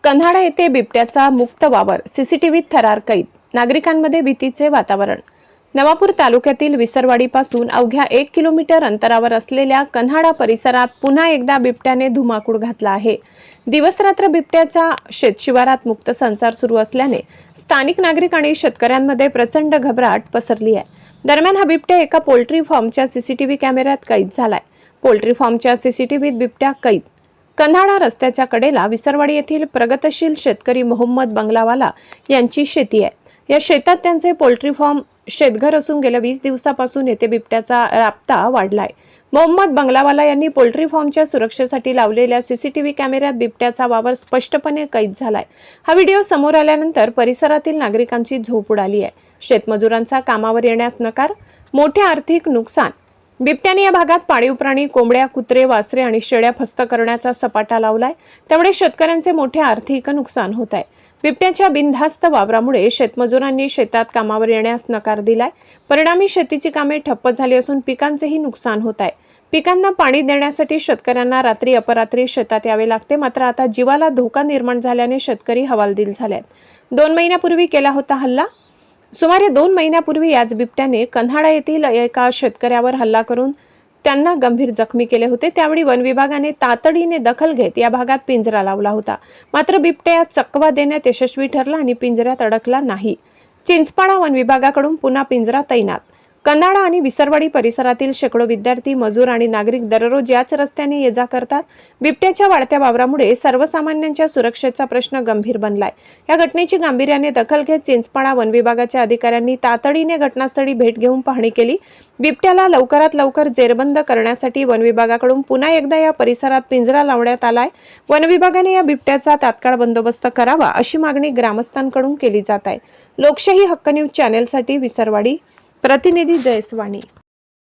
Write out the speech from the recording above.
कंधाडा येथे बिबट्याचा मुक्त वावर, सीसीटीव्हीत थरार कैद, नागरिकांमध्ये भीतीचे वातावरण। नवापूर तालुक्यातील विसरवाडीपासून अवघ्या 1 किलोमीटर अंतरावर असलेल्या कंधाडा परिसरात पुन्हा एकदा बिबट्याने धुमाकूळ घातला आहे। दिवसरात्र बिबट्याच्या शेतशिवारात मुक्त संचार सुरू असल्याने स्थानिक नागरिक आणि शेतकऱ्यांमध्ये प्रचंड घबराट पसरली आहे। दरम्यान हा बिबट्या एका पोल्ट्री फार्मच्या सीसीटीव्ही कॅमेऱ्यात कैद झालाय। पोल्ट्री फार्मच्या सीसीटीव्हीत बिबट्या कैद। कंधाडा रस्त्याच्या कडेला विसरवाडी येथील प्रगतशील शेतकरी मोहम्मद बंगलावाला यांची शेती आहे। या शेतात त्यांचे पोल्ट्री फार्म शेतघर असून गेल्या 20 दिवसापासून येथे बिबट्याचा राबता वाढलाय। मोहम्मद बंगलावाला यांनी पोल्ट्री फार्मच्या सुरक्षेसाठी लावलेल्या सीसीटीव्ही कॅमेऱ्यात बिबट्याचा वावर स्पष्टपणे कैद झालाय। हा व्हिडिओ समोर आल्यानंतर परिसरातील नागरिकांची झोप उडाली आहे। शेतमजुरांचा कामावर येण्यास नकार, मोठे आर्थिक नुकसान। बिबट्याने या भागात पाळीव प्राणी, कोंबड्या, कुत्रे, वासरे आणि शेळ्या फस्त करण्याचा सपाटा लावलाय। त्यामुळे शेतकऱ्यांचे मोठे आर्थिक नुकसान होत आहे। बिबट्याच्या बिनधास्त वावरामुळे शेतमजुरांनी शेतात कामावर येण्यास नकार दिलाय। परिणामी शेतीची कामे ठप्प झाली असून पिकांचेही नुकसान होत आहे। पिकांना पाणी देण्यासाठी शेतकऱ्यांना रात्री अपरात्री शेतात यावे लागते। मात्र आता जीवाला धोका निर्माण झाल्याने शेतकरी हवालदिल झाले। 2 महिन्यापूर्वी केला होता हल्ला। सुमारे 2 महिन्यापूर्वी याच बिबट्याने कंधाडा येथील एका शेतकऱ्यावर हल्ला करून त्यांना गंभीर जखमी केले होते। त्यावेळी वन विभागाने तातडीने दखल घेत या भागात पिंजरा लावला होता। मात्र बिबट्या चकवा देण्यात यशस्वी ठरला आणि पिंजऱ्यात अडकला नाही। चिंचपाडा वन विभागाकडून पुन्हा पिंजरा तैनात। कंधाडा आणि विसरवाडी परिसरातील शेकडो विद्यार्थी, मजूर आणि नागरिक दररोज याच रस्त्याने ये जा करतात। बिबट्याच्या वाढत्या वावरामुळे सर्वसामान्यांच्या सुरक्षेचा प्रश्न गंभीर बनलाय। या घटनेची गांभीर्याने दखल घेत चिंचपाडा वन विभागाच्या अधिकाऱ्यांनी तातडीने घटनास्थळी भेट घेऊन पाहणी केली। बिबट्याला लवकरात लवकर जेरबंद करण्यासाठी वन विभागाकडून पुन्हा एकदा या परिसरात पिंजरा लावण्यात आलाय। वन विभागाने या बिबट्याचा तात्काळ बंदोबस्त करावा अशी मागणी ग्रामस्थांकडून केली जात आहे। लोकशाही हक्क न्यूज चॅनेलसाठी विसरवाडी प्रतिनिधी जयस्वाणी।